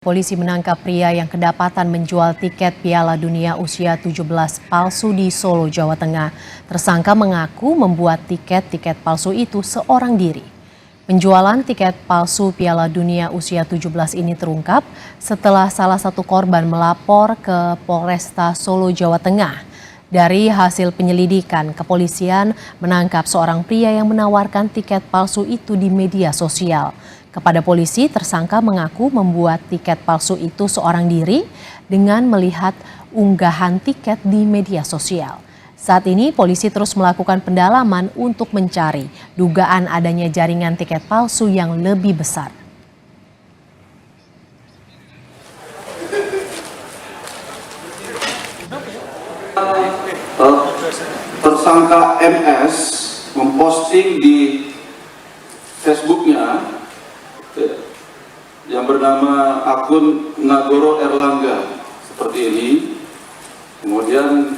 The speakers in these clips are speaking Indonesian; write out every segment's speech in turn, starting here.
Polisi menangkap pria yang kedapatan menjual tiket Piala Dunia usia 17 palsu di Solo, Jawa Tengah. Tersangka mengaku membuat tiket palsu itu seorang diri. Penjualan tiket palsu Piala Dunia usia 17 ini terungkap setelah salah satu korban melapor ke Polresta Solo, Jawa Tengah. Dari hasil penyelidikan, kepolisian menangkap seorang pria yang menawarkan tiket palsu itu di media sosial. Kepada polisi, tersangka mengaku membuat tiket palsu itu seorang diri dengan melihat unggahan tiket di media sosial. Saat ini, polisi terus melakukan pendalaman untuk mencari dugaan adanya jaringan tiket palsu yang lebih besar. Tersangka MS memposting di Facebooknya yang bernama akun Nagoro Erlangga seperti ini. Kemudian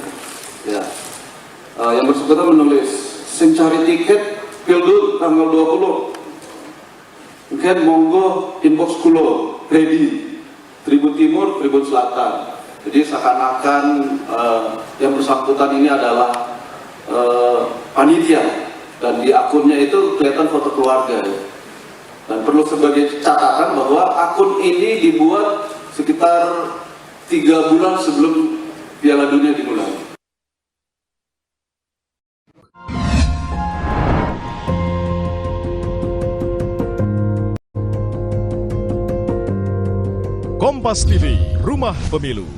yang bersangkutan menulis, "Sing cari tiket Pildun tanggal 20. Mungkin monggo inbox kulo ready Tribun Timur, Tribun Selatan." Jadi seakan-akan yang bersangkutan ini adalah panitia, dan di akunnya itu kelihatan foto keluarga. Dan perlu sebagai catatan bahwa akun ini dibuat sekitar 3 bulan sebelum Piala Dunia dimulai. Kompas TV, Rumah Pemilu.